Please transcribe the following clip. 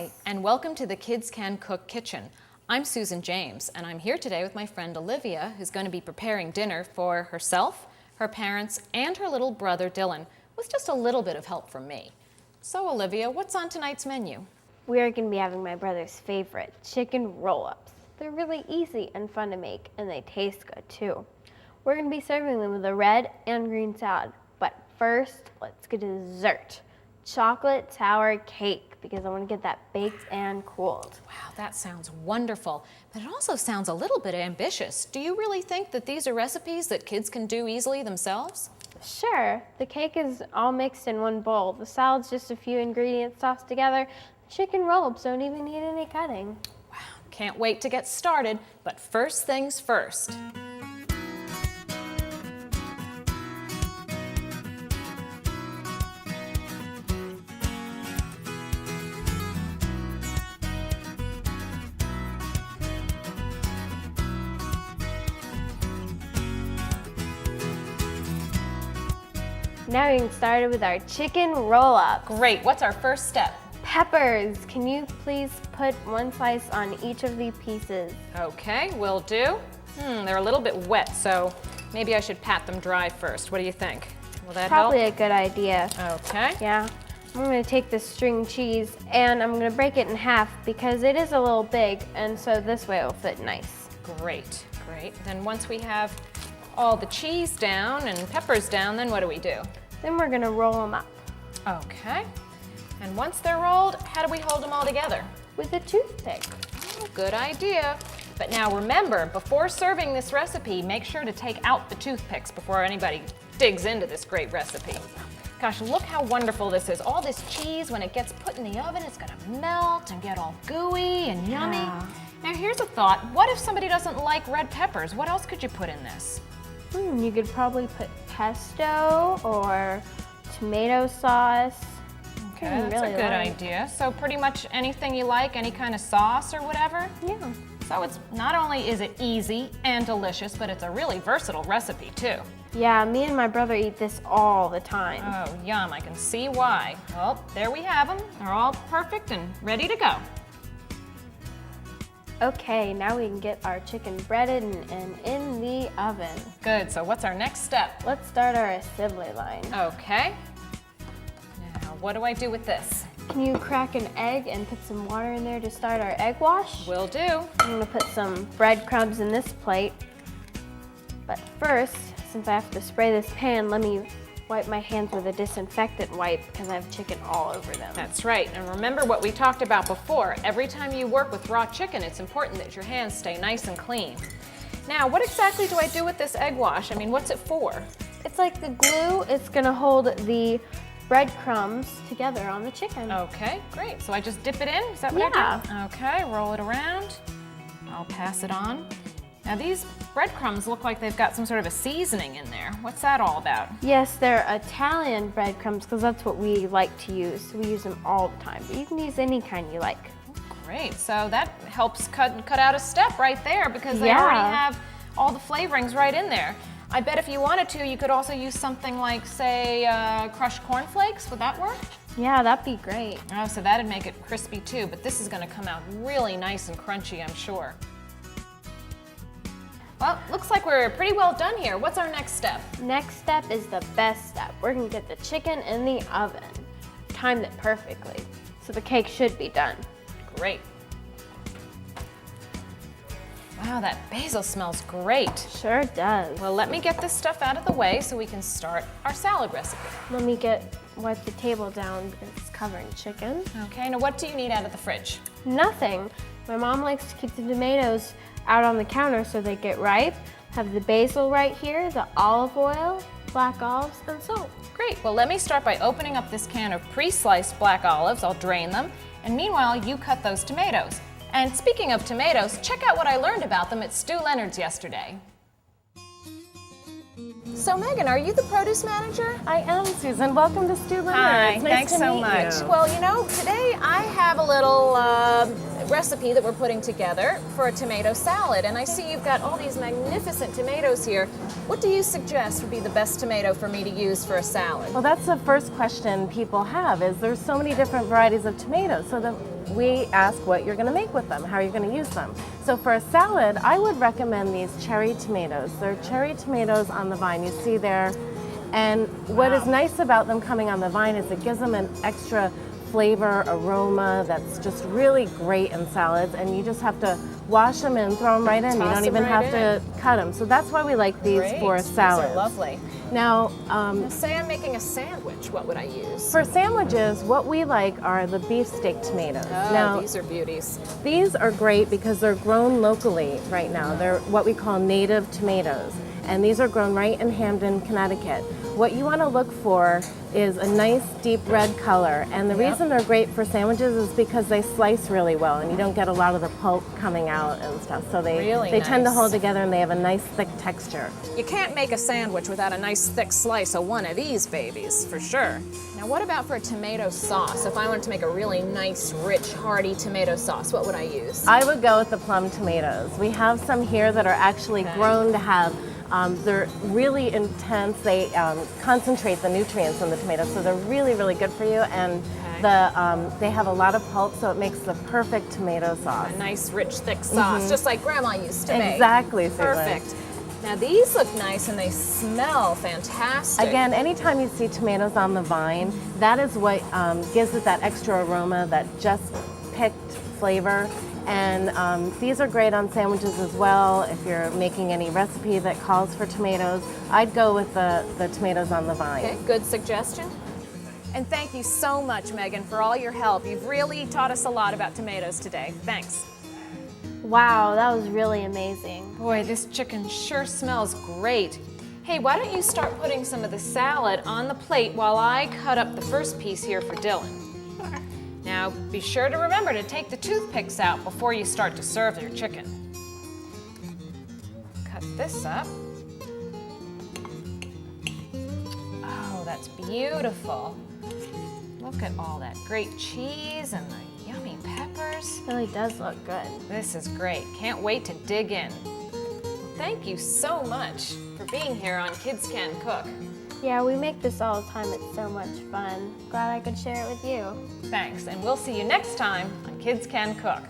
Hi, and welcome to the Kids Can Cook Kitchen. I'm Susan James, and I'm here today with my friend Olivia, who's going to be preparing dinner for herself, her parents, and her little brother Dylan, with just a little bit of help from me. So Olivia, what's on tonight's menu? We are going to be having my brother's favorite, chicken roll-ups. They're really easy and fun to make, and they taste good too. We're going to be serving them with a red and green salad. But first, let's get to dessert. Chocolate sour cake, because I want to get that baked and cooled. Wow, that sounds wonderful, but it also sounds a little bit ambitious. Do you really think that these are recipes that kids can do easily themselves? Sure, the cake is all mixed in one bowl. The salad's just a few ingredients tossed together. Chicken roll-ups don't even need any cutting. Wow, can't wait to get started, but first things first. Now we can start with our chicken roll-up. Great, what's our first step? Peppers, can you please put one slice on each of the pieces? Okay, will do. They're a little bit wet, so maybe I should pat them dry first. What do you think? Will that help? Probably a good idea. Okay. Yeah. I'm going to take this string cheese and I'm going to break it in half because it is a little big, and so this way it will fit nice. Great, great. Then once we have all the cheese down and peppers down, then what do we do? Then we're going to roll them up. Okay. And once they're rolled, how do we hold them all together? With a toothpick. Oh, good idea. But now remember, before serving this recipe, make sure to take out the toothpicks before anybody digs into this great recipe. Gosh, look how wonderful this is. All this cheese, when it gets put in the oven, it's gonna melt and get all gooey and yummy. Yeah. Now here's a thought. What if somebody doesn't like red peppers? What else could you put in this? You could probably put pesto or tomato sauce. Okay, that's a good idea. So pretty much anything you like, any kind of sauce or whatever? Yeah. So it's not only is it easy and delicious, but it's a really versatile recipe too. Yeah, me and my brother eat this all the time. Oh, yum, I can see why. Well, there we have them. They're all perfect and ready to go. Okay, now we can get our chicken breaded and in the oven. Good, so what's our next step? Let's start our assembly line. Okay. Now, what do I do with this? Can you crack an egg and put some water in there to start our egg wash? Will do. I'm gonna put some breadcrumbs in this plate. But first, since I have to spray this pan, let me wipe my hands with a disinfectant wipe because I have chicken all over them. That's right, and remember what we talked about before. Every time you work with raw chicken, it's important that your hands stay nice and clean. Now, what exactly do I do with this egg wash? I mean, what's it for? It's like the glue. It's gonna hold the breadcrumbs together on the chicken. Okay, great. So I just dip it in? Is that what I do? Okay, roll it around. I'll pass it on. Now these breadcrumbs look like they've got some sort of a seasoning in there. What's that all about? Yes, they're Italian breadcrumbs because that's what we like to use. We use them all the time, but you can use any kind you like. Great, so that helps cut out a step right there because they already have all the flavorings right in there. I bet if you wanted to, you could also use something like, say, crushed cornflakes. Would that work? Yeah, that'd be great. Oh, so that'd make it crispy too, but this is gonna come out really nice and crunchy, I'm sure. Well, looks like we're pretty well done here. What's our next step? Next step is the best step. We're gonna get the chicken in the oven. Timed it perfectly, so the cake should be done. Great. Wow, that basil smells great. Sure does. Well, let me get this stuff out of the way so we can start our salad recipe. Let me wipe the table down because it's covering chicken. Okay, now what do you need out of the fridge? Nothing. My mom likes to keep the tomatoes out on the counter so they get ripe. Have the basil right here, the olive oil, black olives, and salt. Great, well let me start by opening up this can of pre-sliced black olives. I'll drain them, and meanwhile you cut those tomatoes. And speaking of tomatoes, check out what I learned about them at Stu Leonard's yesterday. So Megan, are you the produce manager? I am, Susan. Welcome to Stu Leonard's. Hi, Nice thanks to so meet much. you. Well, you know, today I have a little recipe that we're putting together for a tomato salad. And I see you've got all these magnificent tomatoes here. What do you suggest would be the best tomato for me to use for a salad? Well, that's the first question people have, is there's so many different varieties of tomatoes. So we ask what you're going to make with them, how you're going to use them. So for a salad, I would recommend these cherry tomatoes. They're cherry tomatoes on the vine. You see there. And what is nice about them coming on the vine is it gives them an extra flavor, aroma that's just really great in salads, and you just have to wash them and throw them right in. You don't even have to cut them. So that's why we like these for salads. These are lovely. Now, say I'm making a sandwich, what would I use? for sandwiches, what we like are the beefsteak tomatoes. Oh, Now, these are beauties. these are great because they're grown locally right now. They're what we call native tomatoes, and these are grown right in Hamden, Connecticut. What you want to look for is a nice deep red color, and the reason they're great for sandwiches is because they slice really well and you don't get a lot of the pulp coming out and stuff. So they tend to hold together and they have a nice thick texture. You can't make a sandwich without a nice thick slice of one of these babies, for sure. Now what about for a tomato sauce? If I wanted to make a really nice, rich, hearty tomato sauce, what would I use? I would go with the plum tomatoes. We have some here that are actually grown to have they're really intense. They concentrate the nutrients in the tomatoes, so they're really, really good for you. And they have a lot of pulp, so it makes the perfect tomato sauce. A nice, rich, thick sauce, just like Grandma used to make. Exactly, Susan. Perfect. Now these look nice and they smell fantastic. Again, anytime you see tomatoes on the vine, that is what gives it that extra aroma, that just picked flavor. And these are great on sandwiches as well. If you're making any recipe that calls for tomatoes, I'd go with the tomatoes on the vine. Okay, good suggestion. And thank you so much, Megan, for all your help. You've really taught us a lot about tomatoes today. Thanks. Wow, that was really amazing. Boy, this chicken sure smells great. Hey, why don't you start putting some of the salad on the plate while I cut up the first piece here for Dylan. Now, be sure to remember to take the toothpicks out before you start to serve your chicken. Cut this up. Oh, that's beautiful. Look at all that great cheese and the yummy peppers. It really does look good. This is great. Can't wait to dig in. Thank you so much for being here on Kids Can Cook. Yeah, we make this all the time. It's so much fun. Glad I could share it with you. Thanks, and we'll see you next time on Kids Can Cook.